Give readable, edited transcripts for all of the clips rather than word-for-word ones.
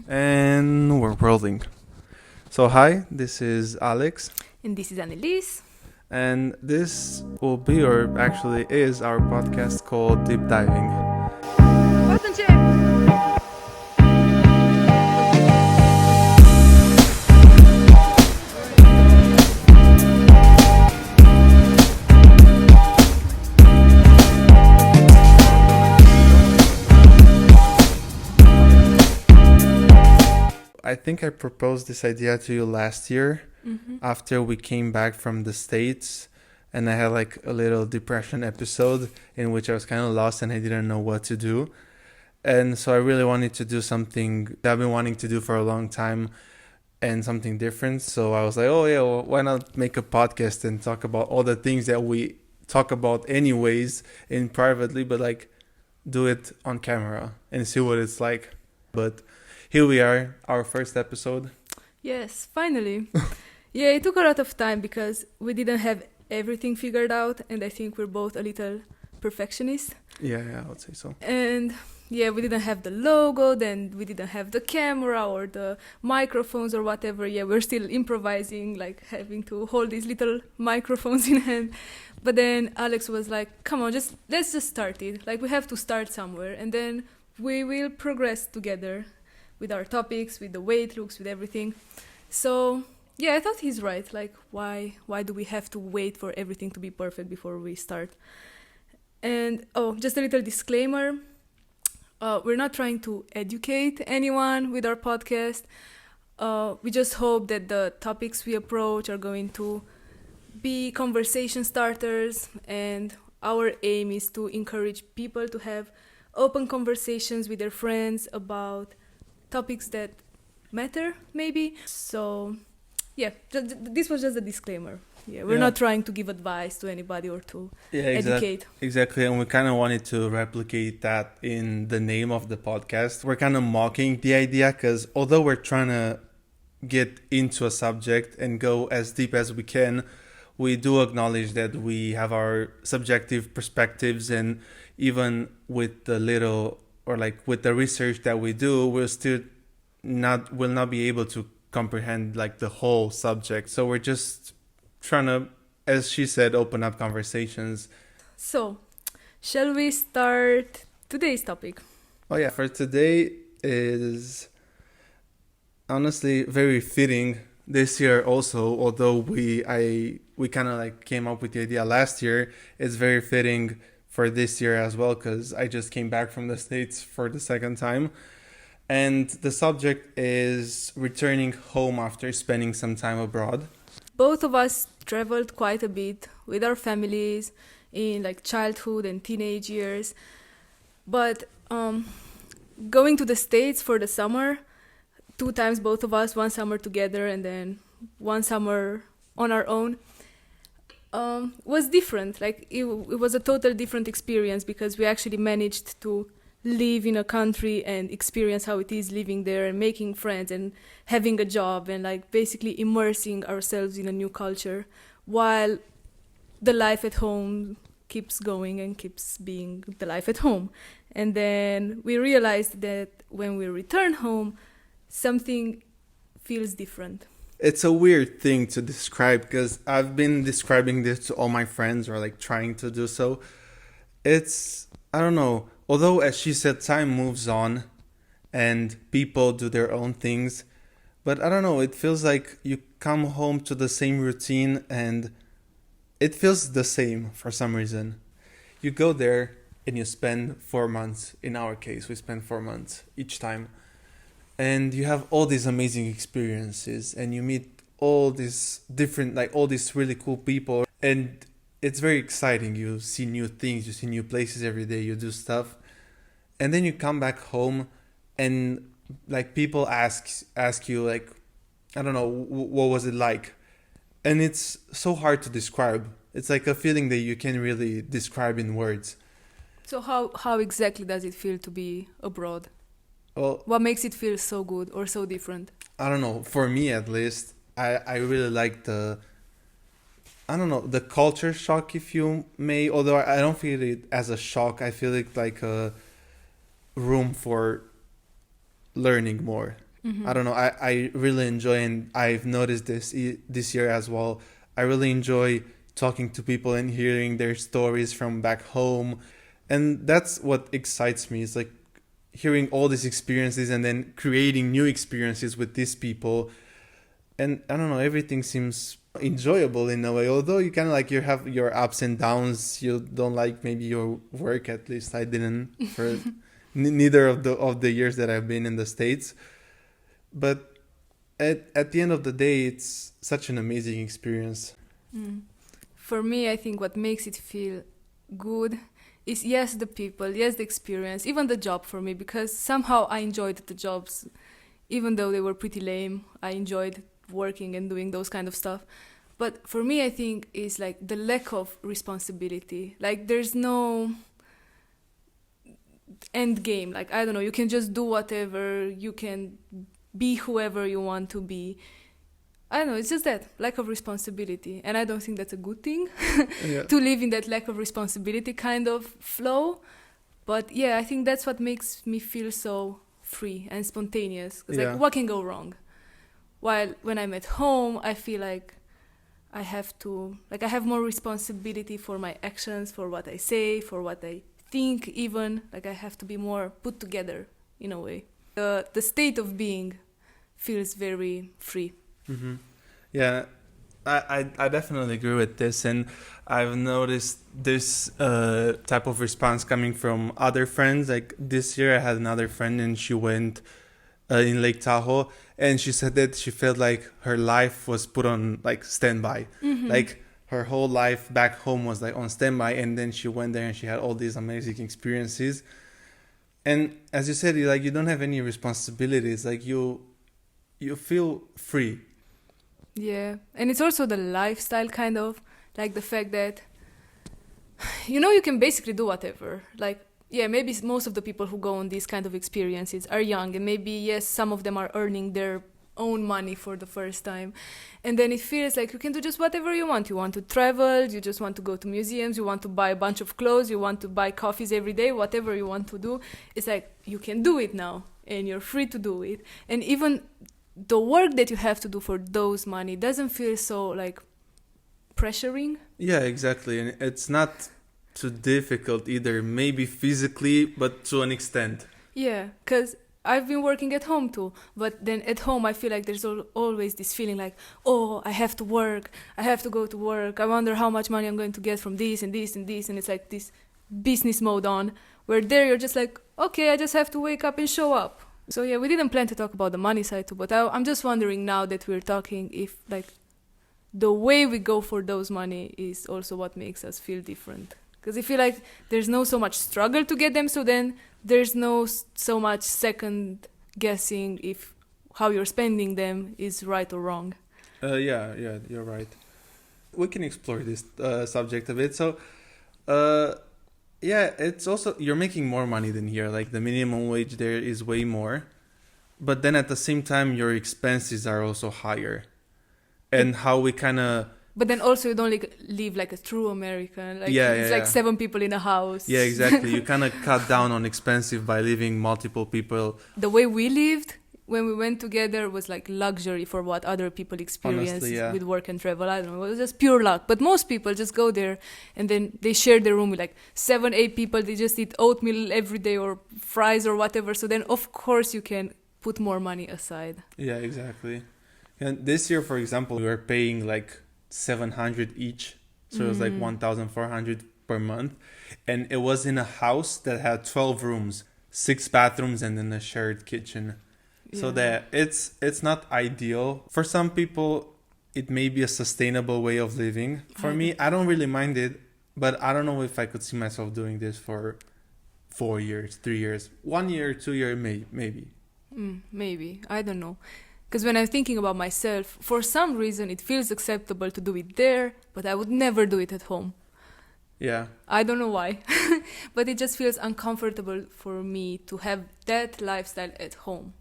And we're rolling. So, hi, this is Alex, And this is Anne-Lise. and this will be, or actually is, our podcast called Deep Diving. I think I proposed this idea to you last year after we came back from the States, and I had like a little depression episode in which I was kind of lost and I didn't know what to do. And so I really wanted to do something that I've been wanting to do for a long time and something different. So I was like, oh, yeah, well, why not make a podcast and talk about all the things that we talk about anyways in privately, but like do it on camera and see what it's like. But here we are, our first episode. Yes, finally. Yeah, it took a lot of time because we didn't have everything figured out, and I think we're both a little perfectionist. Yeah, I would say so. And yeah, we didn't have the logo, then we didn't have the camera or the microphones or whatever. Yeah, we're still improvising, like having to hold these little microphones in hand. But then Alex was like, come on, let's just start it. Like, we have to start somewhere, and then we will progress together with our topics, with the way it looks, with everything. So yeah, I thought he's right. Like, why do we have to wait for everything to be perfect before we start? And just a little disclaimer. We're not trying to educate anyone with our podcast. We just hope that the topics we approach are going to be conversation starters, and our aim is to encourage people to have open conversations with their friends about topics that matter, maybe. So yeah, this was just a disclaimer. Yeah, we're not trying to give advice to anybody or to educate. Exactly, and we kind of wanted to replicate that in the name of the podcast. We're kind of mocking the idea because although we're trying to get into a subject and go as deep as we can, we do acknowledge that we have our subjective perspectives, and even with the little or like with the research that we do, will not be able to comprehend like the whole subject. So we're just trying to, as she said, open up conversations. So, shall we start today's topic? Oh yeah, for today is honestly very fitting this year also, although we kind of like came up with the idea last year. It's very fitting for this year as well because I just came back from the States for the second time. And the subject is returning home after spending some time abroad. Both of us traveled quite a bit with our families in like childhood and teenage years. But going to the States for the summer, 2 times both of us, one summer together and then one summer on our own, was different. Like it was a total different experience because we actually managed to live in a country and experience how it is living there and making friends and having a job and like basically immersing ourselves in a new culture while the life at home keeps going and keeps being the life at home. And then we realized that when we return home, something feels different. It's a weird thing to describe because I've been describing this to all my friends or like trying to do so. It's, I don't know, although as she said, time moves on and people do their own things. But I don't know, it feels like you come home to the same routine and it feels the same for some reason. You go there and you spend 4 months. In our case, we spend 4 months each time. And you have all these amazing experiences and you meet all these different, like all these really cool people. And it's very exciting. You see new things, you see new places every day, you do stuff. And then you come back home and like people ask you like, I don't know, what was it like? And it's so hard to describe. It's like a feeling that you can't really describe in words. So how exactly does it feel to be abroad? Well, what makes it feel so good or so different? I don't know. For me, at least, I really like the culture shock, if you may. Although I don't feel it as a shock. I feel it like a room for learning more. I don't know. I really enjoy, and I've noticed this year as well. I really enjoy talking to people and hearing their stories from back home, and that's what excites me. It's like hearing all these experiences and then creating new experiences with these people. And I don't know, everything seems enjoyable in a way. Although you kind of like you have your ups and downs. You don't like maybe your work. At least I didn't for neither of the years that I've been in the States. But at the end of the day, it's such an amazing experience. For me, I think what makes it feel good is, yes, the people, yes, the experience, even the job for me, because somehow I enjoyed the jobs, even though they were pretty lame. I enjoyed working and doing those kind of stuff. But for me, I think is like the lack of responsibility. Like there's no end game. Like, I don't know, you can just do whatever, you can be whoever you want to be. I don't know, it's just that lack of responsibility. And I don't think that's a good thing to live in that lack of responsibility kind of flow. But yeah, I think that's what makes me feel so free and spontaneous. Because like, what can go wrong? While when I'm at home, I feel like I have to, like I have more responsibility for my actions, for what I say, for what I think even. Like I have to be more put together in a way. The state of being feels very free. Mm-hmm. Yeah, I definitely agree with this, and I've noticed this type of response coming from other friends. Like this year I had another friend and she went in Lake Tahoe, and she said that she felt like her life was put on like standby. Like her whole life back home was like on standby, and then she went there and she had all these amazing experiences. And as you said, like you don't have any responsibilities, like you feel free. Yeah, and it's also the lifestyle kind of, like the fact that, you know, you can basically do whatever. Like, yeah, maybe most of the people who go on these kind of experiences are young, and maybe, yes, some of them are earning their own money for the first time. And then it feels like you can do just whatever you want. You want to travel, you just want to go to museums, you want to buy a bunch of clothes, you want to buy coffees every day, whatever you want to do. It's like you can do it now, and you're free to do it. And even the work that you have to do for those money doesn't feel so like pressuring. Yeah, exactly. And it's not too difficult either, maybe physically, but to an extent. Yeah, because I've been working at home too, but then at home I feel like there's always this feeling like, oh, I have to work, I have to go to work, I wonder how much money I'm going to get from this and this and this, and it's like this business mode on, where there you're just like, okay, I just have to wake up and show up. So yeah, we didn't plan to talk about the money side too, but I'm just wondering now that we're talking if like the way we go for those money is also what makes us feel different. Because I feel like there's no so much struggle to get them, so then there's no so much second guessing if how you're spending them is right or wrong. Yeah, you're right. We can explore this subject a bit. So, yeah, it's also, you're making more money than here. Like the minimum wage there is way more. But then at the same time, your expenses are also higher. And how we kind of... But then also you don't live like a true American. Like it's like 7 people in a house. Yeah, exactly. You kind of cut down on expensive by living multiple people. The way we lived when we went together was like luxury for what other people experience with work and travel. I don't know. It was just pure luck. But most people just go there and then they share their room with like 7-8 people. They just eat oatmeal every day or fries or whatever. So then of course you can put more money aside. Yeah, exactly. And this year, for example, we were paying like 700 each, so it was like 1,400 per month, and it was in a house that had 12 rooms, 6 bathrooms, and then a shared kitchen. So that it's not ideal for some people. It may be a sustainable way of living. For me, I don't really mind it, but I don't know if I could see myself doing this for 4 years, 3 years, 1 year, 2 years, maybe. Maybe, I don't know. Because when I'm thinking about myself, for some reason it feels acceptable to do it there, but I would never do it at home. Yeah. I don't know why. But it just feels uncomfortable for me to have that lifestyle at home.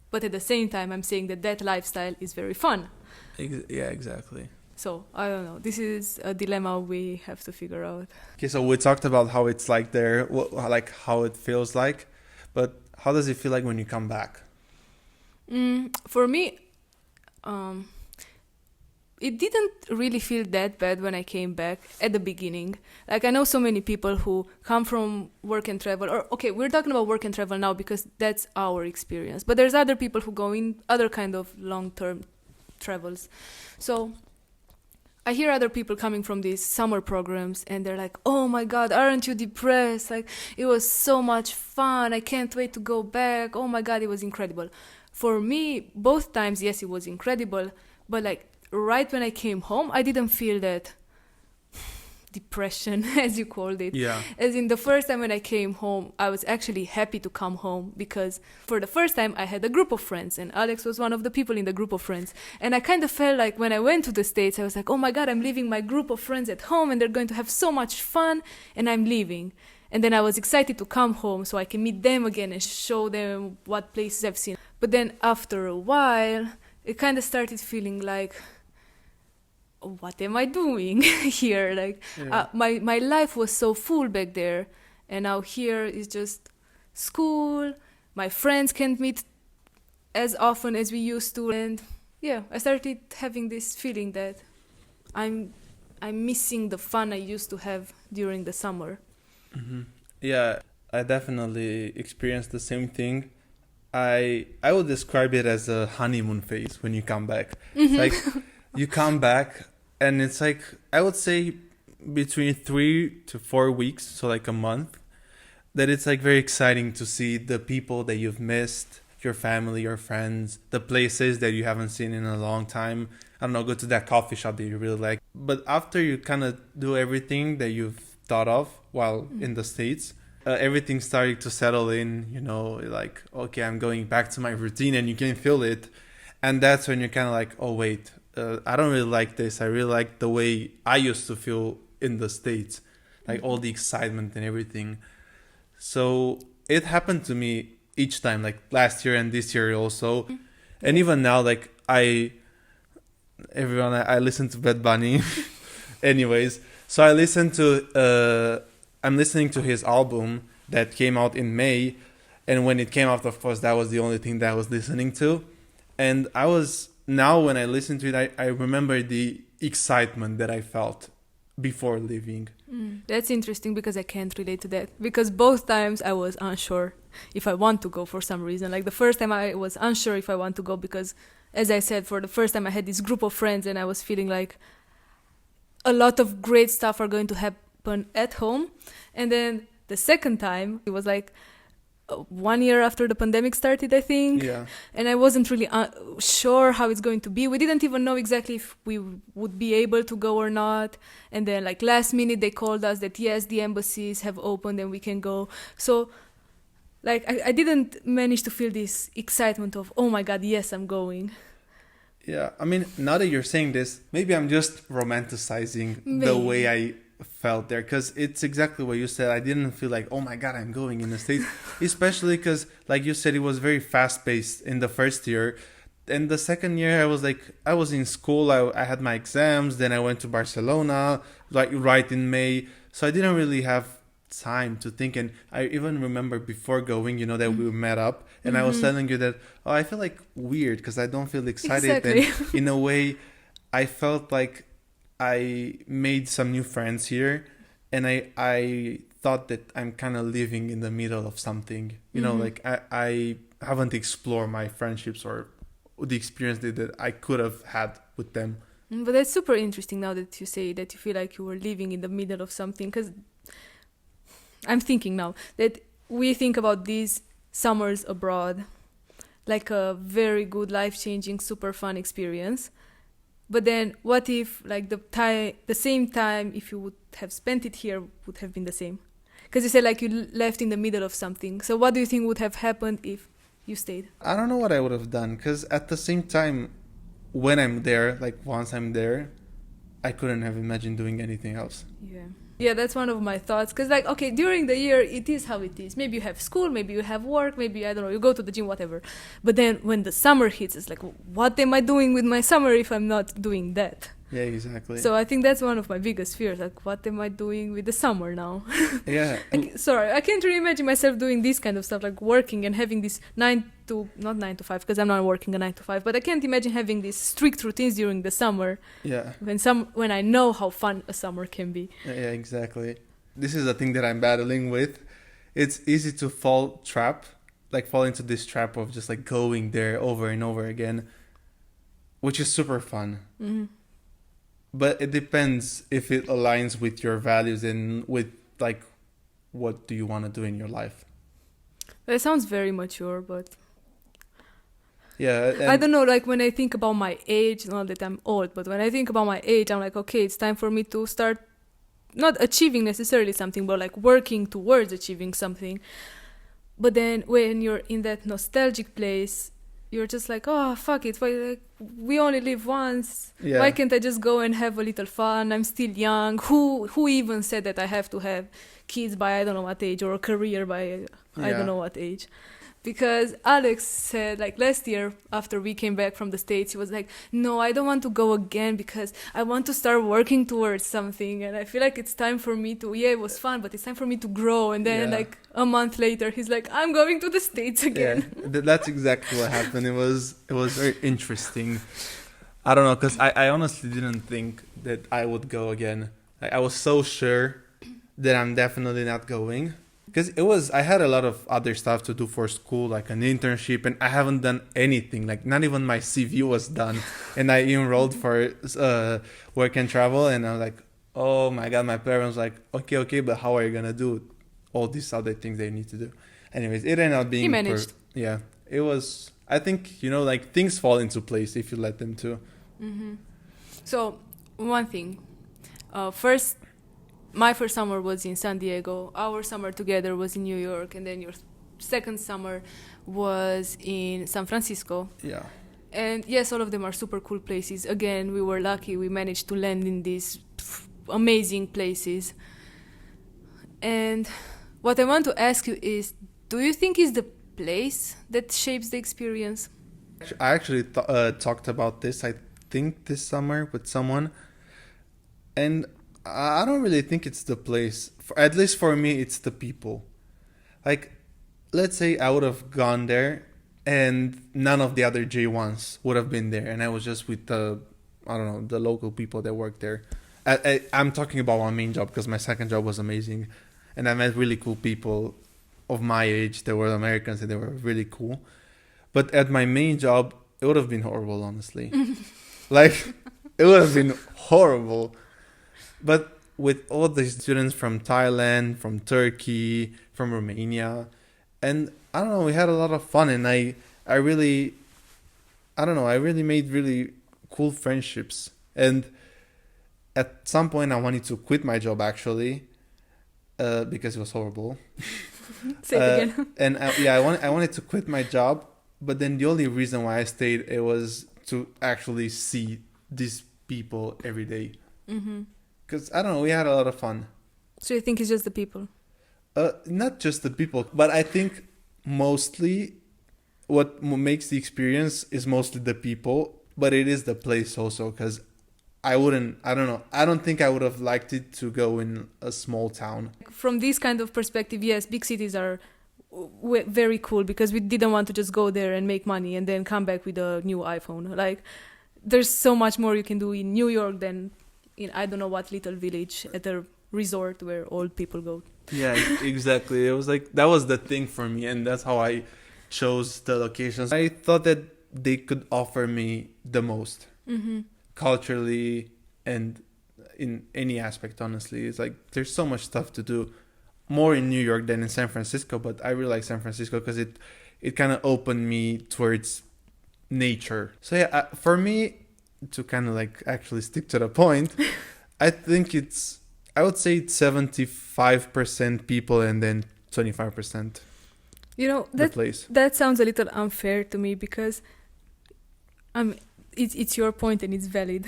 But at the same time, I'm saying that lifestyle is very fun. Yeah, exactly. So, I don't know. This is a dilemma we have to figure out. Okay, so we talked about how it's like there, like how it feels like. But how does it feel like when you come back? For me, it didn't really feel that bad when I came back at the beginning. Like, I know so many people who come from work and travel, or okay, we're talking about work and travel now because that's our experience. But there's other people who go in other kind of long-term travels. So I hear other people coming from these summer programs and they're like, oh my God, aren't you depressed? Like, it was so much fun. I can't wait to go back. Oh my God, it was incredible. For me, both times, yes, it was incredible. But like right when I came home, I didn't feel that depression, as you called it. Yeah. As in the first time when I came home, I was actually happy to come home because for the first time I had a group of friends and Alex was one of the people in the group of friends. And I kind of felt like when I went to the States, I was like, oh my God, I'm leaving my group of friends at home and they're going to have so much fun and I'm leaving. And then I was excited to come home so I can meet them again and show them what places I've seen. But then after a while, it kind of started feeling like, what am I doing here? Like, my life was so full back there, and now here is just school. My friends can't meet as often as we used to, and yeah, I started having this feeling that I'm missing the fun I used to have during the summer. Mm-hmm. Yeah, I definitely experienced the same thing. I would describe it as a honeymoon phase when you come back. It's like you come back and it's like, I would say between 3 to 4 weeks, so like a month, that it's like very exciting to see the people that you've missed, your family, your friends, the places that you haven't seen in a long time. I don't know, go to that coffee shop that you really like. But after you kind of do everything that you've thought of while in the States, everything started to settle in, you know, like, okay, I'm going back to my routine and you can feel it. And that's when you're kind of like, oh, wait, I don't really like this. I really like the way I used to feel in the States, like all the excitement and everything. So it happened to me each time, like last year and this year also. And even now, like I listen to Bad Bunny. Anyways, so I'm listening to his album that came out in May. And when it came out, of course, that was the only thing that I was listening to. And now when I listen to it, I remember the excitement that I felt before leaving. That's interesting because I can't relate to that. Because both times I was unsure if I want to go for some reason. Like the first time I was unsure if I want to go because, as I said, for the first time I had this group of friends and I was feeling like a lot of great stuff are going to happen at home. And then the second time, it was like 1 year after the pandemic started, I think. Yeah. And I wasn't really sure how it's going to be. We didn't even know exactly if we would be able to go or not. And then like last minute they called us that yes, the embassies have opened and we can go. So like I didn't manage to feel this excitement of, oh my God, yes, I'm going. Yeah, I mean, now that you're saying this, maybe I'm just romanticizing the way I felt there, because it's exactly what you said. I didn't feel like, oh my God, I'm going in the States, especially because, like you said, it was very fast-paced in the first year. And the second year, I was in school, I had my exams, then I went to Barcelona, like right in May, so I didn't really have time to think. And I even remember before going, that we met up, and I was telling you that, oh, I feel like weird because I don't feel excited. Exactly. And in a way, I felt like I made some new friends here, and I thought that I'm kind of living in the middle of something. Like I haven't explored my friendships or the experience that I could have had with them. But that's super interesting now that you say that you feel like you were living in the middle of something, because I'm thinking now that we think about these summers abroad like a very good, life-changing, super fun experience. But then what if like the same time if you would have spent it here would have been the same? Because you said like you left in the middle of something. So what do you think would have happened if you stayed? I don't know what I would have done, because at the same time, when I'm there, like once I'm there, I couldn't have imagined doing anything else. Yeah, that's one of my thoughts. Because like, okay, during the year, it is how it is. Maybe you have school, maybe you have work, maybe, I don't know, you go to the gym, whatever. But then when the summer hits, it's like, what am I doing with my summer if I'm not doing that? Yeah, exactly. So I think that's one of my biggest fears. Like, what am I doing with the summer now? Yeah. Sorry, I can't really imagine myself doing this kind of stuff, like working and having this not 9 to 5, because I'm not working a 9 to 5, but I can't imagine having these strict routines during the summer Yeah. when I know how fun a summer can be. Yeah, exactly. This is the thing that I'm battling with. It's easy to fall into this trap of just like going there over and over again, which is super fun. Mm-hmm. But it depends if it aligns with your values and with like what do you want to do in your life. That sounds very mature, but Yeah, I don't know, like when I think about my age, not that I'm old, but when I think about my age, I'm like, okay, it's time for me to start not achieving necessarily something, but like working towards achieving something. But then when you're in that nostalgic place, you're just like, oh, fuck it. We only live once. Yeah. Why can't I just go and have a little fun? I'm still young. Who even said that I have to have kids by I don't know what age, or a career by I don't know what age? Because Alex said, like last year after we came back from the States, he was like, no, I don't want to go again because I want to start working towards something. And I feel like it's time for me to, it was fun, but it's time for me to grow. And then like a month later, he's like, I'm going to the States again. Yeah, that's exactly what happened. It was very interesting. I don't know, because I honestly didn't think that I would go again. I was so sure that I'm definitely not going. Because I had a lot of other stuff to do for school, like an internship, and I haven't done anything. Like, not even my CV was done. And I enrolled for work and travel, and I was like, oh my God, my parents were like, okay, but how are you going to do all these other things they need to do? Anyways, it ended up being... He managed. Yeah, it was... I think, like, things fall into place if you let them to. Mm-hmm. So, one thing. My first summer was in San Diego. Our summer together was in New York. And then your second summer was in San Francisco. Yeah. And yes, all of them are super cool places. Again, we were lucky. We managed to land in these amazing places. And what I want to ask you is, do you think it's the place that shapes the experience? I actually talked about this, I think, this summer with someone. And I don't really think it's the place. At least for me, it's the people. Like, let's say I would have gone there and none of the other J1s would have been there. And I was just with the local people that work there. I'm talking about my main job because my second job was amazing. And I met really cool people of my age that were Americans and they were really cool. But at my main job, it would have been horrible, honestly. Like, it would have been horrible. But with all the students from Thailand, from Turkey, from Romania, and I don't know, we had a lot of fun, and I really made really cool friendships. And at some point, I wanted to quit my job actually, because it was horrible. Say it again. And I wanted to quit my job, but then the only reason why I stayed it was to actually see these people every day. Mm-hmm. Because, I don't know, we had a lot of fun. So you think it's just the people? Not just the people, but I think mostly what makes the experience is mostly the people, but it is the place also, because I don't think I would have liked it to go in a small town. From this kind of perspective, yes, big cities are very cool because we didn't want to just go there and make money and then come back with a new iPhone. Like, there's so much more you can do in New York than in I don't know what little village at a resort where old people go. Yeah, exactly. It was like, that was the thing for me, and that's how I chose the locations. I thought that they could offer me the most, culturally and in any aspect, honestly. It's like, there's so much stuff to do, more in New York than in San Francisco, but I really like San Francisco because it kind of opened me towards nature. So yeah, for me, to kind of like actually stick to the point, I think I would say it's 75% people and then 25% the place. That sounds a little unfair to me because it's your point and it's valid.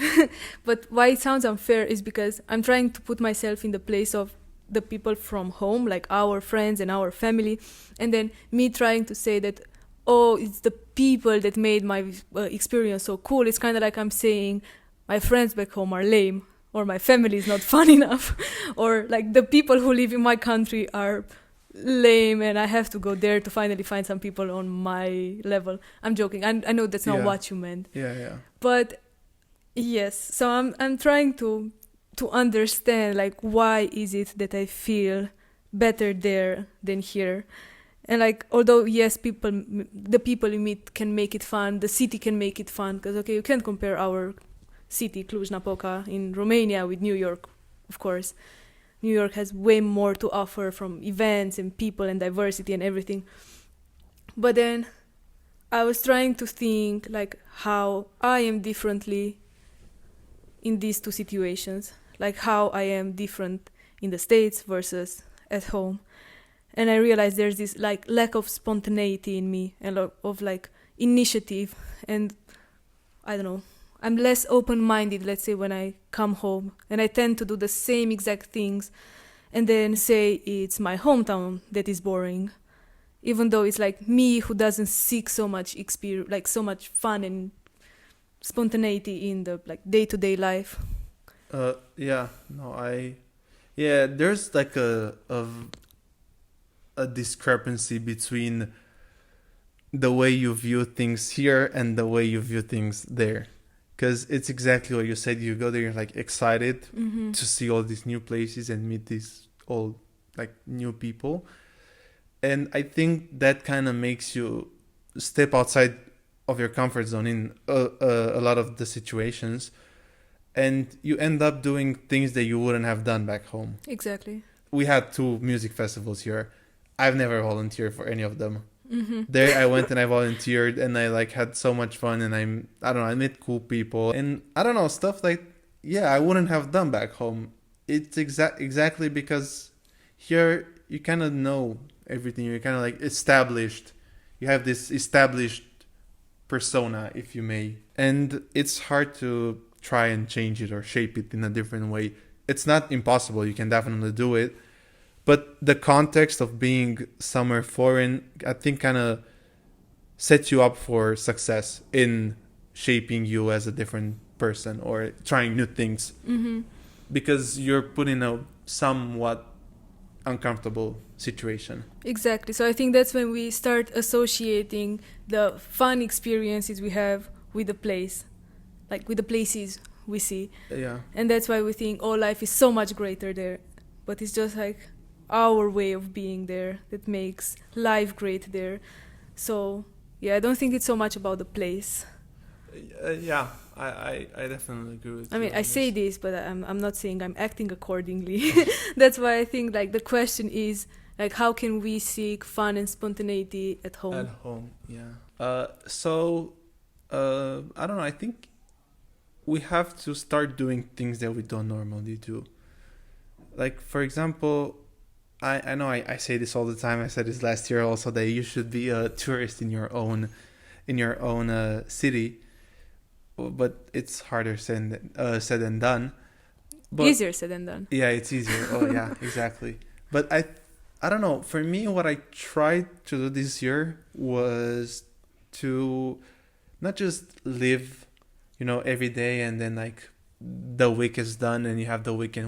But why it sounds unfair is because I'm trying to put myself in the place of the people from home, like our friends and our family, and then me trying to say that, oh, it's the people that made my experience so cool. It's kind of like I'm saying, my friends back home are lame, or my family is not fun enough, or like the people who live in my country are lame and I have to go there to finally find some people on my level. I'm joking. I know that's not what you meant. Yeah. But yes, so I'm trying to understand like why is it that I feel better there than here. And like, although yes, the people you meet can make it fun, the city can make it fun, because okay, you can't compare our city, Cluj-Napoca in Romania, with New York, of course. New York has way more to offer from events and people and diversity and everything. But then I was trying to think like how I am differently in these two situations, like how I am different in the States versus at home. And I realized there's this like lack of spontaneity in me and of like initiative, and I don't know, I'm less open-minded, let's say, when I come home, and I tend to do the same exact things and then say it's my hometown that is boring, even though it's like me who doesn't seek so much experience, like so much fun and spontaneity in the like day-to-day life. There's like a discrepancy between the way you view things here and the way you view things there. Because it's exactly what you said. You go there, you're like excited to see all these new places and meet these all like new people. And I think that kind of makes you step outside of your comfort zone in a lot of the situations. And you end up doing things that you wouldn't have done back home. Exactly. We had 2 music festivals here. I've never volunteered for any of them. There I went and I volunteered and I like had so much fun, and I don't know, I met cool people, and I don't know, stuff like I wouldn't have done back home. It's exactly because here you kind of know everything. You're kind of like established. You have this established persona, if you may, and it's hard to try and change it or shape it in a different way. It's not impossible. You can definitely do it. But the context of being somewhere foreign, I think, kind of sets you up for success in shaping you as a different person or trying new things. Because you're put in a somewhat uncomfortable situation. Exactly. So I think that's when we start associating the fun experiences we have with the place, like with the places we see. Yeah. And that's why we think, oh, life is so much greater there. But it's just like our way of being there that makes life great there. So I don't think it's so much about the place. I definitely agree with you. I mean, I say this, but I'm not saying I'm acting accordingly. That's why I think like the question is like, how can we seek fun and spontaneity at home? At home, yeah. I don't know. I think we have to start doing things that we don't normally do. Like, for example, I know I say this all the time. I said this last year also, that you should be a tourist in your own city, but it's harder said than done. But, easier said than done. Yeah, it's easier. Oh yeah, exactly. But I don't know. For me, what I tried to do this year was to not just live, every day and then like the week is done and you have the weekend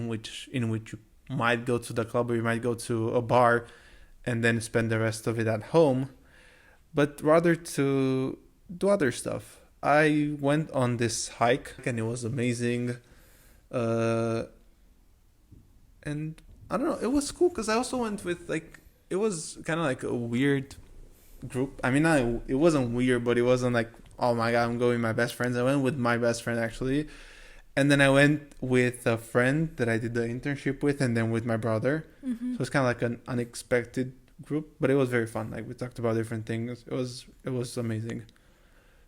in which you might go to the club or you might go to a bar and then spend the rest of it at home, but rather to do other stuff. I went on this hike and it was amazing. And I don't know, it was cool because I also went with it was kind of like a weird group. I mean, it wasn't weird, but it wasn't like, oh my God, I'm going with my best friends. I went with my best friend actually. And then I went with a friend that I did the internship with, and then with my brother. So it's kind of like an unexpected group, but it was very fun. Like, we talked about different things. It was amazing.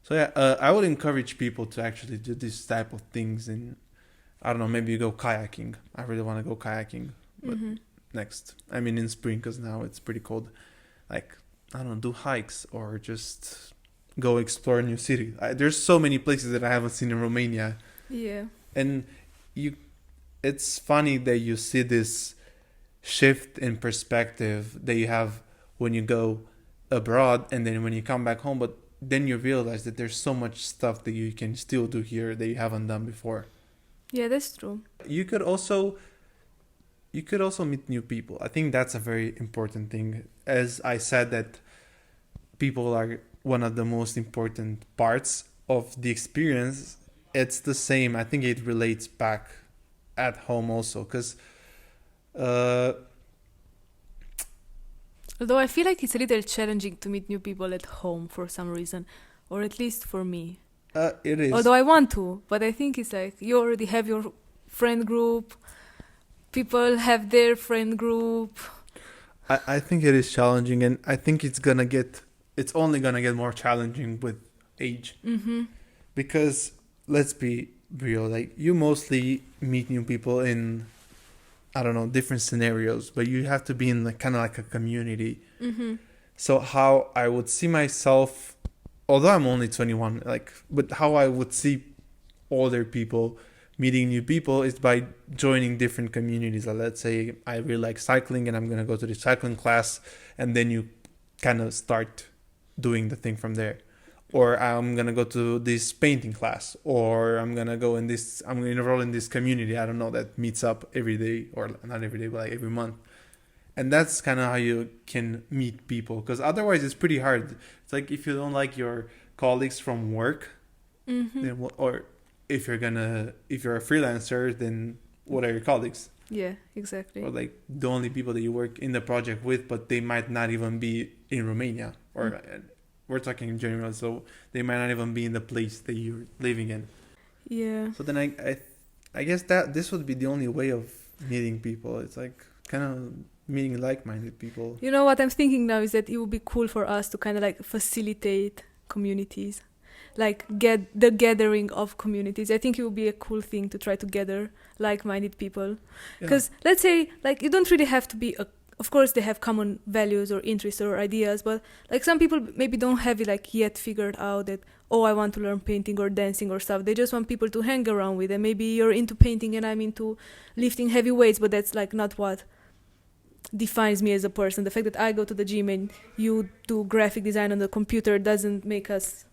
So I would encourage people to actually do this type of things. And I don't know, maybe you go kayaking. I really want to go kayaking, but next. I mean, in spring, because now it's pretty cold. Like, I don't know, do hikes or just go explore a new city. There's so many places that I haven't seen in Romania. Yeah. And it's funny that you see this shift in perspective that you have when you go abroad and then when you come back home. But then you realize that there's so much stuff that you can still do here that you haven't done before. Yeah, that's true. You could also meet new people. I think that's a very important thing. As I said, that people are one of the most important parts of the experience. It's the same. I think it relates back at home also, because Although I feel like it's a little challenging to meet new people at home for some reason, or at least for me. it is. Although I want to, but I think it's like you already have your friend group, people have their friend group. I think it is challenging, and I think it's only gonna get more challenging with age. Mm-hmm. Because let's be real, like you mostly meet new people in, I don't know, different scenarios, but you have to be in like kind of like a community. Mm-hmm. So how I would see myself, although I'm only 21, like, but how I would see older people meeting new people is by joining different communities. Let's say I really like cycling and I'm gonna go to the cycling class, and then you kind of start doing the thing from there. Or I'm gonna go to this painting class, or I'm gonna enroll in this community, I don't know, that meets up every day, or not every day, but like every month. And that's kind of how you can meet people, because otherwise it's pretty hard. It's like if you don't like your colleagues from work, Mm-hmm. then or if you're a freelancer, then what are your colleagues? Yeah, exactly. Or like the only people that you work in the project with, but they might not even be in Romania, or we're talking in general, so they might not even be in the place that you're living in. Yeah. So then I guess that this would be the only way of meeting people. It's like kind of meeting like-minded people. You know what I'm thinking now is that it would be cool for us to kind of like facilitate communities, like get the gathering of communities. I think it would be a cool thing to try to gather like-minded people. Because let's say like you don't really have to be of course they have common values or interests or ideas, but like some people maybe don't have it like yet figured out that, oh, I want to learn painting or dancing or stuff. They just want people to hang around with, and maybe you're into painting and I'm into lifting heavy weights, but that's like not what defines me as a person. The fact that I go to the gym and you do graphic design on the computer doesn't make us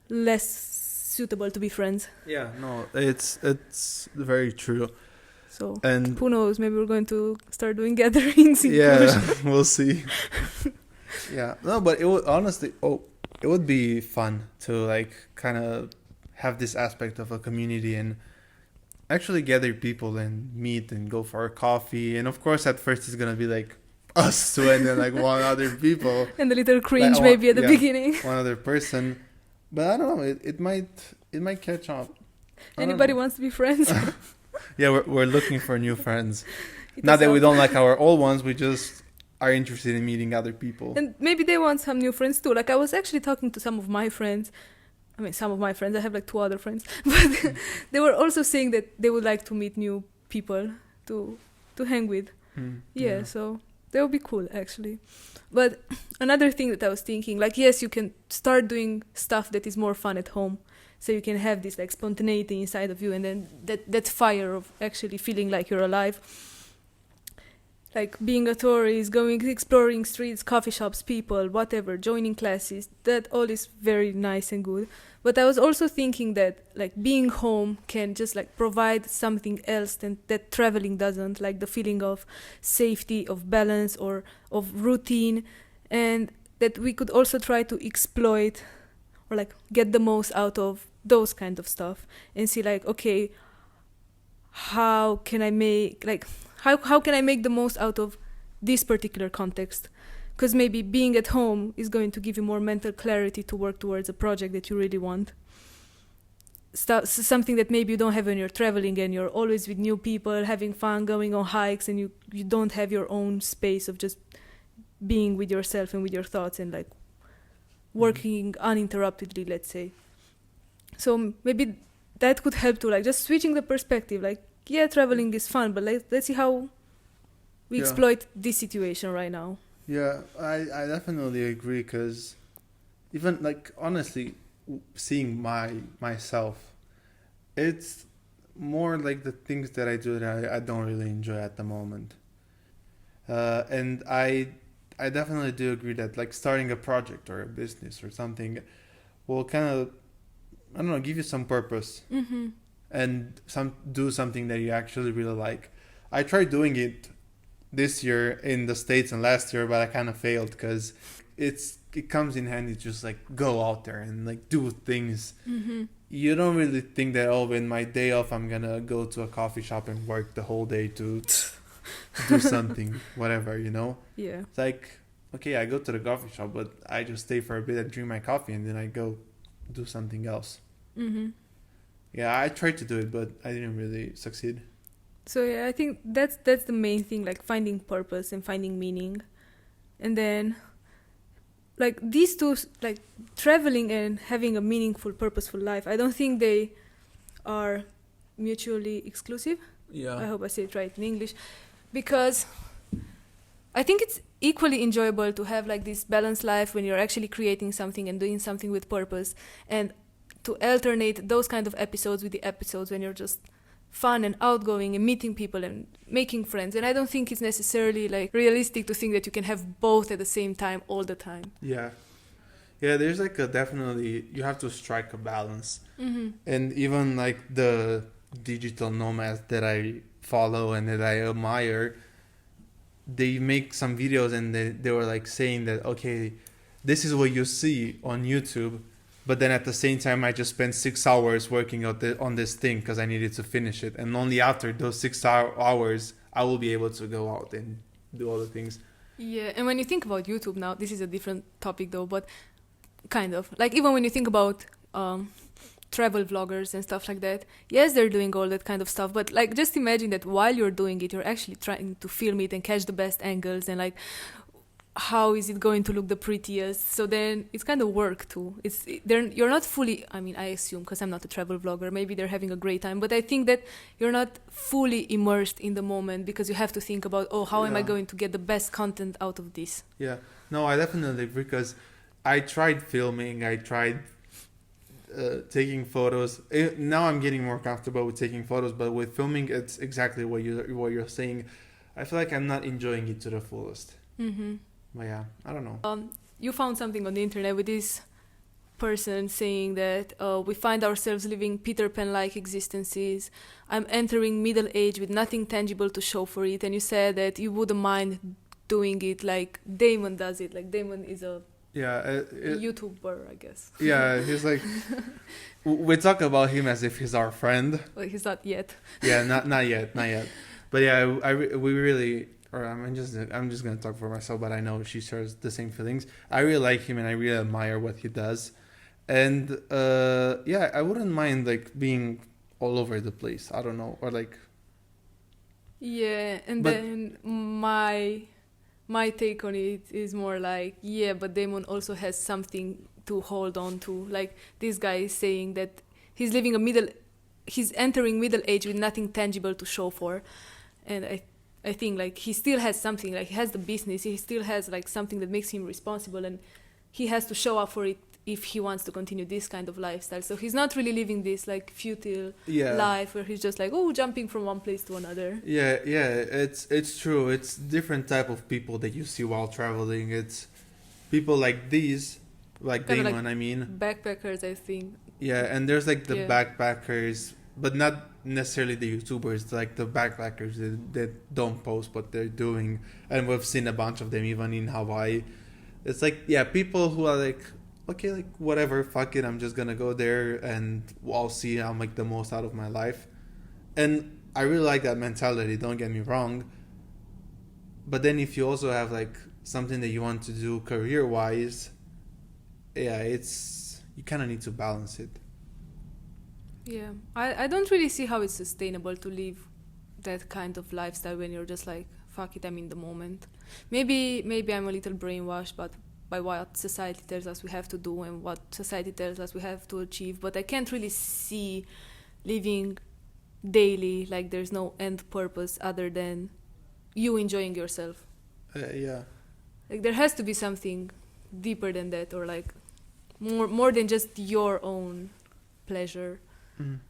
less suitable to be friends. Yeah, no, it's very true. So And who knows, maybe we're going to start doing gatherings in Cluj. we'll see. Yeah, no, but it would honestly, it would be fun to like kind of have this aspect of a community and actually gather people and meet and go for a coffee. And of course, at first it's gonna be like us two and then like one other people And a little cringe Like, maybe at the yeah. beginning. one other person. But I don't know, it might catch on. I don't Anybody know. wants to be friends? Yeah, we're looking for new friends. Hit Not us that we up. don't like our old ones, we just are interested in meeting other people. And maybe they want some new friends too. Like I was actually talking to some of my friends. I mean, some of my friends. I have like 2 other friends, but they were also saying that they would like to meet new people to hang with. Yeah, so that would be cool actually. But another thing that I was thinking, like, yes, you can start doing stuff that is more fun at home. So you can have this like spontaneity inside of you, and then that fire of actually feeling like you're alive. Like being a tourist, going exploring streets, coffee shops, people, whatever, joining classes, that all is very nice and good. But I was also thinking that like being home can just like provide something else that traveling doesn't, like the feeling of safety, of balance, or of routine, and that we could also try to exploit or like get the most out of those kind of stuff and see like, okay, how can I make the most out of this particular context? Because maybe being at home is going to give you more mental clarity to work towards a project that you really want. Something that maybe you don't have when you're traveling and you're always with new people, having fun, going on hikes, and you don't have your own space of just being with yourself and with your thoughts and like working uninterruptedly, let's say. So maybe that could help to like just switching the perspective. Like, yeah, traveling is fun, but let's see how we exploit this situation right now. Yeah, I definitely agree, because even like honestly, seeing myself, it's more like the things that I do that I don't really enjoy at the moment, and I I definitely do agree that like starting a project or a business or something will kind of, I don't know, give you some purpose and do something that you actually really like. I tried doing it this year in the States and last year, but I kind of failed because it comes in handy to just like go out there and like do things. You don't really think that, oh, in my day off I'm gonna go to a coffee shop and work the whole day to do something, whatever, you know. Yeah. It's like, okay, I go to the coffee shop, but I just stay for a bit and drink my coffee and then I go do something else. Yeah, I tried to do it, but I didn't really succeed. So yeah, I think that's the main thing, like finding purpose and finding meaning. And then like these two, like traveling and having a meaningful, purposeful life, I don't think they are mutually exclusive. Yeah. I hope I say it right in English, because I think it's equally enjoyable to have like this balanced life when you're actually creating something and doing something with purpose, and to alternate those kind of episodes with the episodes when you're just fun and outgoing and meeting people and making friends. And I don't think it's necessarily like realistic to think that you can have both at the same time all the time. Yeah. Yeah, there's like a definitely, you have to strike a balance. And even like the digital nomads that I follow and that I admire, they make some videos and they were like saying that, okay, this is what you see on YouTube, but then at the same time I just spent 6 hours working on this thing because I needed to finish it, and only after those 6 hours I will be able to go out and do all the things. Yeah, and when you think about YouTube now, this is a different topic though, but kind of like even when you think about travel vloggers and stuff like that, yes, they're doing all that kind of stuff, but like just imagine that while you're doing it, you're actually trying to film it and catch the best angles and like how is it going to look the prettiest. So then it's kind of work too. You're not fully, I mean, I assume, because I'm not a travel vlogger, maybe they're having a great time, but I think that you're not fully immersed in the moment because you have to think about, oh, how am I going to get the best content out of this? Yeah, no, I definitely, because I tried filming, I tried taking photos. Now I'm getting more comfortable with taking photos, but with filming, it's exactly what you're saying. I feel like I'm not enjoying it to the fullest. But yeah, I don't know. You found something on the internet with this person saying that we find ourselves living Peter Pan-like existences. I'm entering middle age with nothing tangible to show for it, and you said that you wouldn't mind doing it like Damon does it. Like Damon is a YouTuber, I guess. Yeah, he's like, we talk about him as if he's our friend. Well, he's not yet. Yeah, not yet. But yeah, we really, or I'm just gonna talk for myself, but I know she shares the same feelings. I really like him and I really admire what he does, and yeah, I wouldn't mind like being all over the place. I don't know, or like. Yeah, and then my take on it is more like, yeah, but Damon also has something to hold on to. Like this guy is saying that he's entering middle age with nothing tangible to show for, and I think like he still has something, like he has the business, he still has like something that makes him responsible, and he has to show up for it if he wants to continue this kind of lifestyle. So he's not really living this like futile life where he's just like, oh, jumping from one place to another. Yeah, it's true. It's different type of people that you see while traveling. It's people like these, like kind Damon, like I mean. Backpackers, I think. Yeah, and there's like the backpackers, but not necessarily the YouTubers, like the backpackers that don't post what they're doing. And we've seen a bunch of them even in Hawaii. It's like, yeah, people who are like, okay, like whatever, fuck it, I'm just gonna go there and I'll see I'll make the most out of my life. And I really like that mentality, don't get me wrong. But then if you also have like something that you want to do career wise, yeah, you kinda need to balance it. Yeah. I don't really see how it's sustainable to live that kind of lifestyle when you're just like, fuck it, I'm in the moment. Maybe I'm a little brainwashed, but by what society tells us we have to do and what society tells us we have to achieve, but I can't really see living daily like there's no end purpose other than you enjoying yourself. Yeah. Like there has to be something deeper than that, or like more than just your own pleasure.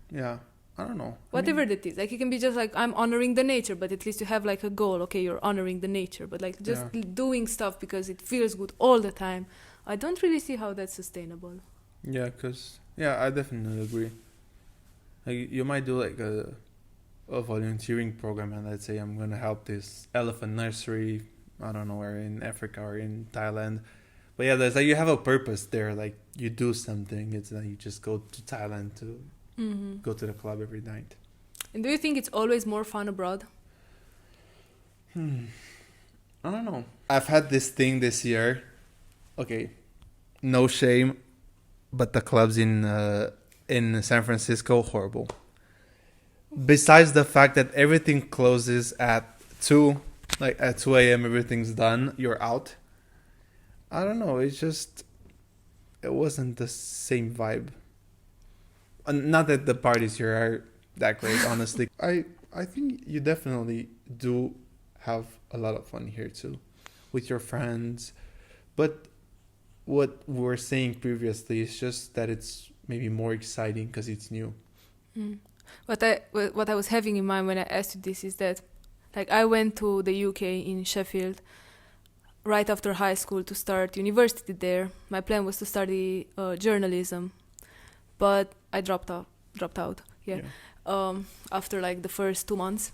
Yeah, I don't know. Whatever that is. Like, it can be just like, I'm honoring the nature, but at least you have like a goal. Okay, you're honoring the nature. But like just doing stuff because it feels good all the time, I don't really see how that's sustainable. Yeah, because, yeah, I definitely agree. Like, you might do like a volunteering program, and let's say I'm going to help this elephant nursery, I don't know where, in Africa or in Thailand. But yeah, there's like, you have a purpose there. Like, you do something. It's like you just go to Thailand to go to the club every night. And do you think it's always more fun abroad? I don't know. I've had this thing this year. Okay, no shame, but the clubs in San Francisco, horrible. Besides the fact that everything closes at 2, like at 2 a.m. everything's done, you're out. I don't know, it wasn't the same vibe. Not that the parties here are that great, honestly. I think you definitely do have a lot of fun here too, with your friends. But what we were saying previously is just that it's maybe more exciting because it's new. What I was having in mind when I asked you this is that, like, I went to the UK in Sheffield right after high school to start university there. My plan was to study journalism, but I dropped out. After like the first 2 months.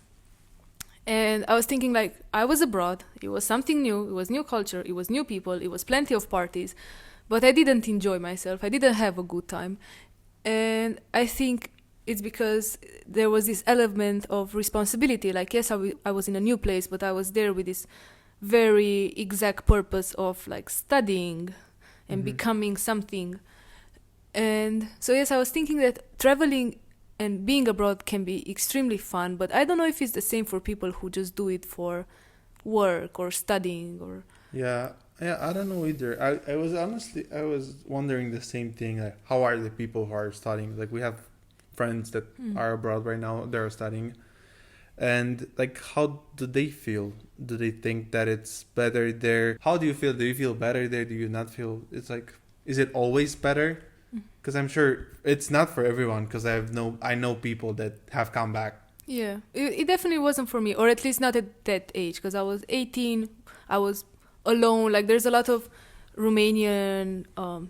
And I was thinking, like, I was abroad. It was something new. It was new culture. It was new people. It was plenty of parties. But I didn't enjoy myself. I didn't have a good time. And I think it's because there was this element of responsibility. Like, yes, I was in a new place, but I was there with this very exact purpose of, like, studying and becoming something. And so, yes, I was thinking that traveling and being abroad can be extremely fun, but I don't know if it's the same for people who just do it for work or studying or... Yeah, I don't know either. I was wondering the same thing. Like, how are the people who are studying? Like, we have friends that are abroad right now. They're studying. And, like, how do they feel? Do they think that it's better there? How do you feel? Do you feel better there? Do you not feel... It's like, is it always better? Because I'm sure it's not for everyone, because I know people that have come back. Yeah, it definitely wasn't for me, or at least not at that age, because I was 18, I was alone. Like, there's a lot of Romanian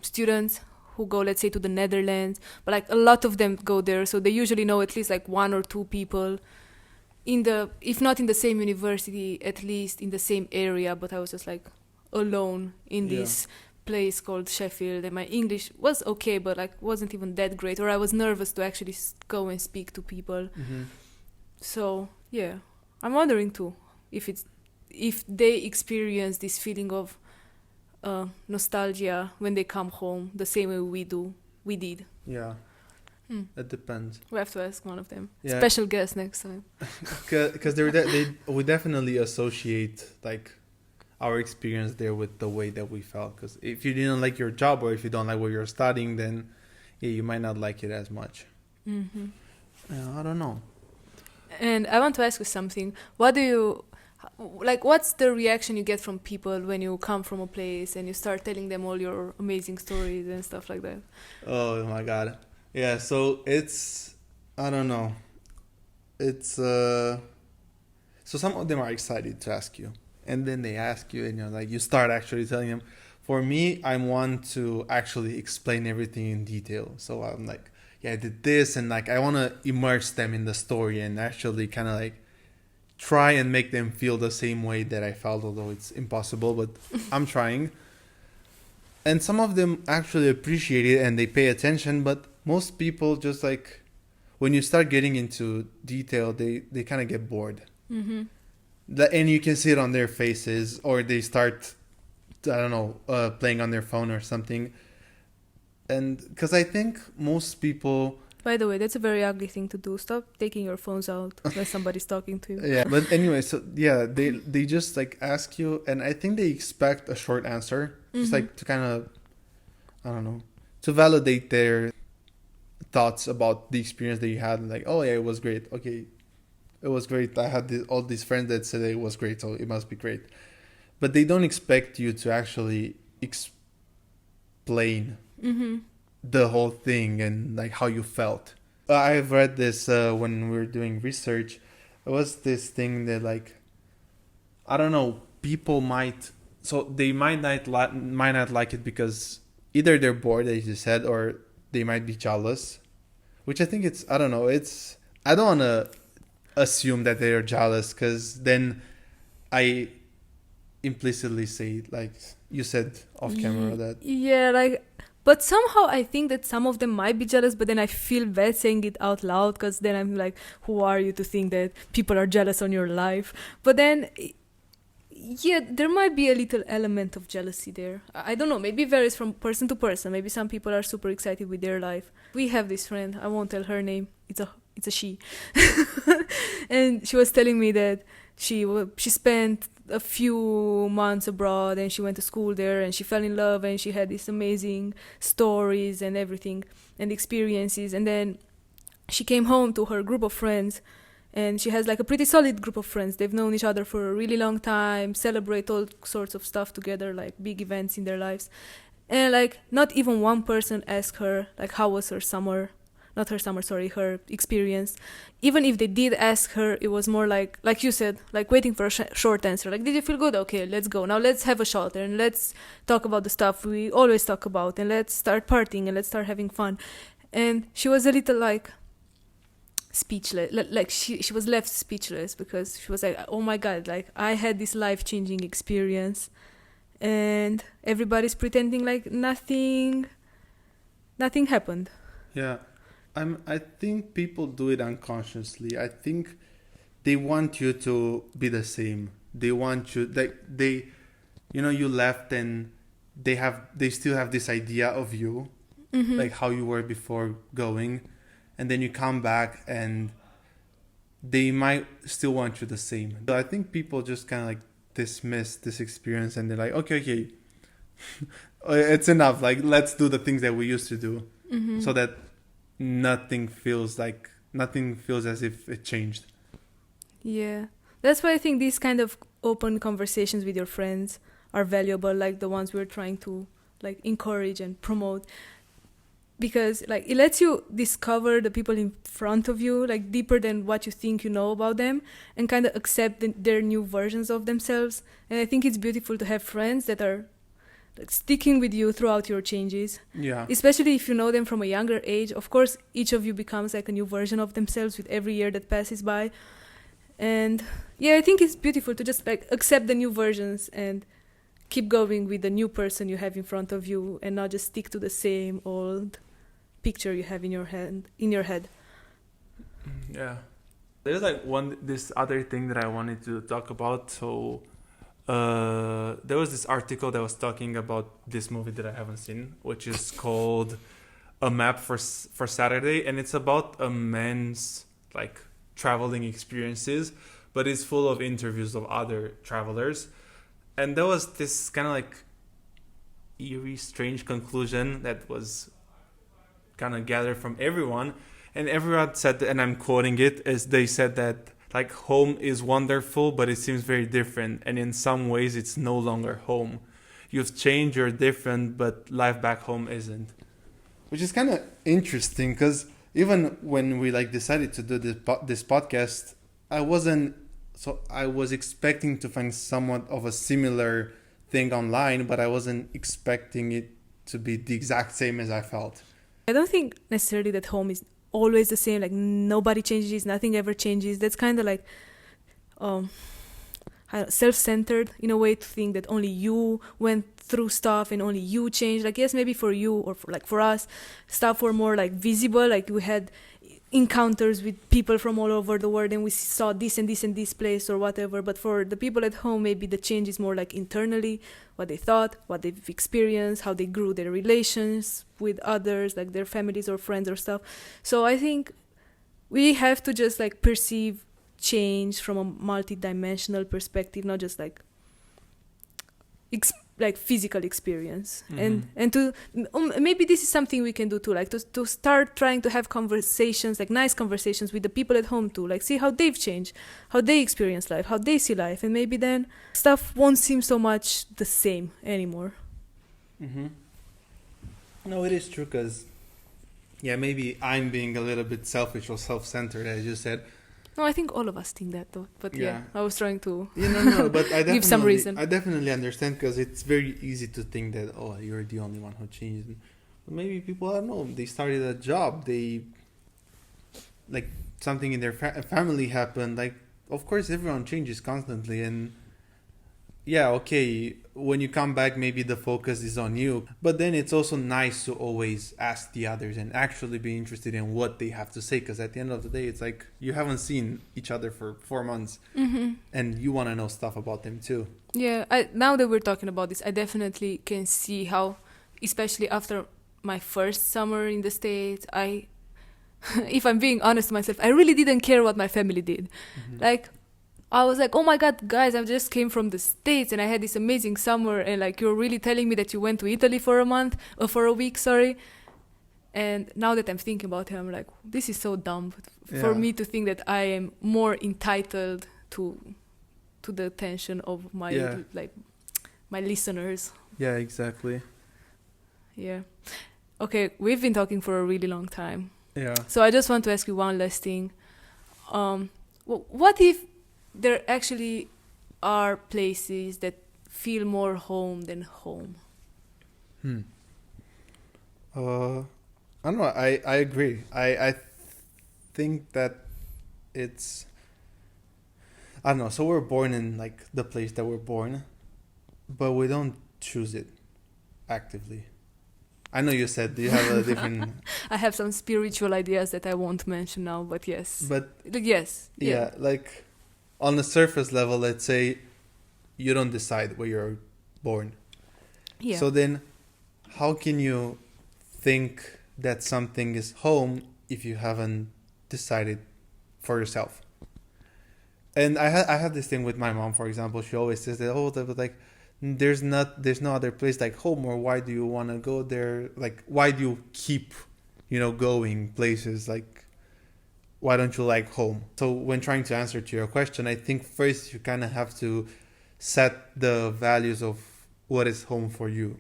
students who go, let's say, to the Netherlands, but like a lot of them go there, so they usually know at least like 1 or 2 people if not in the same university, at least in the same area. But I was just like alone in this place called Sheffield, and my English was okay, but like wasn't even that great, or I was nervous to actually go and speak to people. So yeah, I'm wondering too if they experience this feeling of nostalgia when they come home the same way we did. Yeah, it depends. We have to ask one of them. Special guest next time. Because we definitely associate like our experience there with the way that we felt. Because if you didn't like your job, or if you don't like what you're studying, then you might not like it as much. I don't know. And I want to ask you something. What's the reaction you get from people when you come from a place and you start telling them all your amazing stories and stuff like that? Oh my God. Yeah, so I don't know. So some of them are excited to ask you. And then they ask you, and you start actually telling them. For me, I want to actually explain everything in detail. So I'm like, yeah, I did this, and like I want to immerse them in the story and actually kind of like try and make them feel the same way that I felt, although it's impossible, but I'm trying. And some of them actually appreciate it and they pay attention, but most people just like, when you start getting into detail, they kind of get bored. And you can see it on their faces, or they start, I don't know, playing on their phone or something. And because I think most people... By the way, that's a very ugly thing to do. Stop taking your phones out when somebody's talking to you. Yeah, but anyway, so yeah, they just like ask you, and I think they expect a short answer, just like to kind of, I don't know, to validate their thoughts about the experience that you had. Like, oh yeah, it was great. Okay, it was great. I had all these friends that said it was great, so it must be great. But they don't expect you to actually explain the whole thing and like how you felt. I've read this when we were doing research. It was this thing that like I don't know. People might so they might not like it because either they're bored, as you said, or they might be jealous. Which I think it's I don't know. It's I don't want to assume that they are jealous because then I implicitly say like you said off camera that Yeah, like, but somehow I think that some of them might be jealous, but then I feel bad saying it out loud because then I'm like, who are you to think that people are jealous on your life? But then, yeah, there might be a little element of jealousy there. I don't know, maybe it varies from person to person. Maybe some people are super excited with their life. We have this friend, I won't tell her name, it's a she. And she was telling me that she spent a few months abroad and she went to school there and she fell in love and she had these amazing stories and everything and experiences, and then she came home to her group of friends, and she has like a pretty solid group of friends. They've known each other for a really long time, celebrate all sorts of stuff together, like big events in their lives, and like not even one person asked her like how was her summer, not her summer, sorry, her experience. Even if they did ask her, it was more like you said, like waiting for a short answer. Like, did you feel good? Okay, let's go. Now let's have a shot and let's talk about the stuff we always talk about and let's start partying and let's start having fun. And she was a little like speechless. Like she was left speechless because she was like, oh my God, like I had this life-changing experience and everybody's pretending like nothing happened. yeah. I think people do it unconsciously. I think they want you to be the same. They want you they you know you left and they still have this idea of you, like how you were before going, and then you come back and they might still want you the same. So I think people just kind of like dismiss this experience and they're like, okay, it's enough. Like let's do the things that we used to do, so that nothing feels as if it changed. Yeah, that's why I think these kind of open conversations with your friends are valuable, like the ones we're trying to like encourage and promote, because like it lets you discover the people in front of you like deeper than what you think you know about them, and kind of accept their new versions of themselves. And I think it's beautiful to have friends that are like sticking with you throughout your changes. Yeah. Especially if you know them from a younger age. Of course, each of you becomes like a new version of themselves with every year that passes by. And yeah, I think it's beautiful to just like accept the new versions and keep going with the new person you have in front of you, and not just stick to the same old picture you have in your head. Yeah. There's like this other thing that I wanted to talk about. So there was this article that was talking about this movie that I haven't seen, which is called A Map for Saturday, and it's about a man's like traveling experiences, but it's full of interviews of other travelers. And there was this kind of like eerie, strange conclusion that was kind of gathered from everyone, and everyone said, and I'm quoting it, is they said that like home is wonderful, but it seems very different, and in some ways it's no longer home. You've changed, you're different, but life back home isn't. Which is kind of interesting, because even when we like decided to do this podcast, I was expecting to find somewhat of a similar thing online, but I wasn't expecting it to be the exact same as I felt. I don't think necessarily that home is always the same, like nobody changes, nothing ever changes. That's kind of like self-centered in a way, to think that only you went through stuff and only you changed. Like yes, maybe for you or for us, stuff were more like visible, like we had encounters with people from all over the world and we saw this and this and this place or whatever. But for the people at home, maybe the change is more like internally, what they thought, what they've experienced, how they grew their relations with others, like their families or friends or stuff. So I think we have to just like perceive change from a multi-dimensional perspective, not just like like physical experience. And to maybe this is something we can do too, like to start trying to have conversations, like nice conversations with the people at home too, like see how they've changed, how they experience life, how they see life, and maybe then stuff won't seem so much the same anymore. No, it is true, because Yeah, maybe I'm being a little bit selfish or self-centered, as you said. No, I think all of us think that though. But yeah, I was trying to no, but I give some reason. I definitely understand, because it's very easy to think that, oh, you're the only one who changed. But maybe people, I don't know, they started a job, they, like, something in their family happened. Like, of course, everyone changes constantly, and yeah, okay, when you come back, maybe the focus is on you. But then it's also nice to always ask the others and actually be interested in what they have to say. Because at the end of the day, it's like you haven't seen each other for 4 months. And you want to know stuff about them too. Yeah, now that we're talking about this, I definitely can see how, especially after my first summer in the States, if I'm being honest with myself, I really didn't care what my family did. Like, I was like, oh my God, guys, I just came from the States and I had this amazing summer, and like, you're really telling me that you went to Italy for a week, sorry. And now that I'm thinking about it, I'm like, this is so dumb for me to think that I am more entitled to the attention of my my listeners. Yeah, exactly. Yeah. Okay, we've been talking for a really long time. Yeah. So I just want to ask you one last thing. What if there actually are places that feel more home than home? I don't know. I agree. I think that it's, I don't know. So we're born in like the place that we're born, but we don't choose it actively. I know you said you have a different... I have some spiritual ideas that I won't mention now, but yes. But yes. Yeah, like on the surface level, let's say you don't decide where you're born. Yeah. So then how can you think that something is home if you haven't decided for yourself? And I had this thing with my mom, for example. She always says that, oh, but like, there's no other place like home, or why do you want to go there? Like, why do you keep, going places? Like, why don't you like home? So when trying to answer to your question, I think first you kind of have to set the values of what is home for you.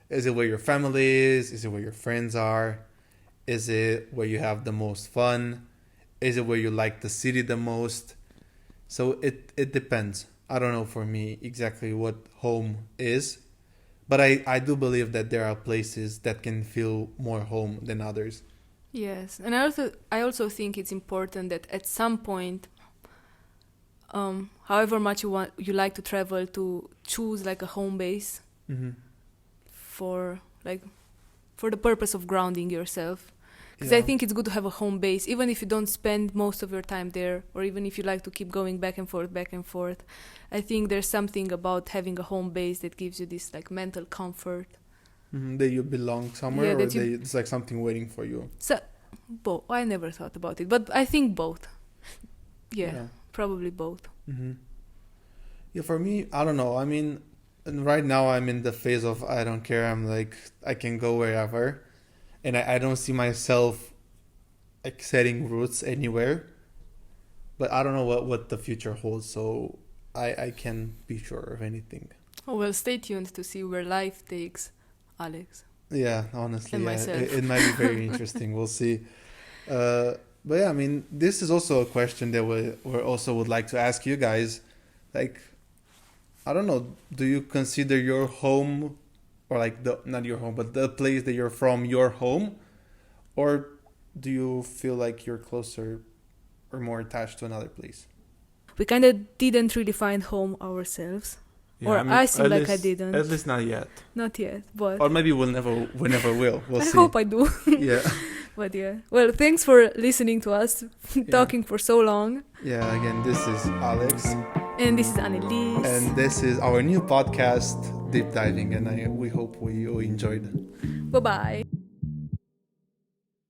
Is it where your family is? Is it where your friends are? Is it where you have the most fun? Is it where you like the city the most? So it depends. I don't know for me exactly what home is, but I do believe that there are places that can feel more home than others. Yes, and I also think it's important that at some point, however much you like to travel, to choose like a home base for the purpose of grounding yourself. Because I think it's good to have a home base, even if you don't spend most of your time there, or even if you like to keep going back and forth. I think there's something about having a home base that gives you this like mental comfort. That you belong somewhere, or it's like something waiting for you. So, both. I never thought about it, but I think both. Yeah. Probably both. Yeah, for me, I don't know. I mean, right now I'm in the phase of I don't care. I'm like, I can go wherever. And I don't see myself like setting roots anywhere. But I don't know what the future holds, so I can't be sure of anything. Oh, well, stay tuned to see where life takes Alex. Yeah, honestly. And myself. It might be very interesting. We'll see. But yeah, I mean, this is also a question that we also would like to ask you guys. Like, I don't know, do you consider your home... or like not your home, but the place that you're from, your home? Or do you feel like you're closer or more attached to another place? We kind of didn't really find home ourselves. Yeah, or I seem like I didn't. At least not yet. Not yet, but... Or maybe we never will. We'll see. I hope I do. Yeah. But yeah. Well, thanks for listening to us, talking for so long. Yeah, again, this is Alex. And this is Anne-Lise. And this is our new podcast, DeepDiving. And we hope you enjoyed. Bye-bye.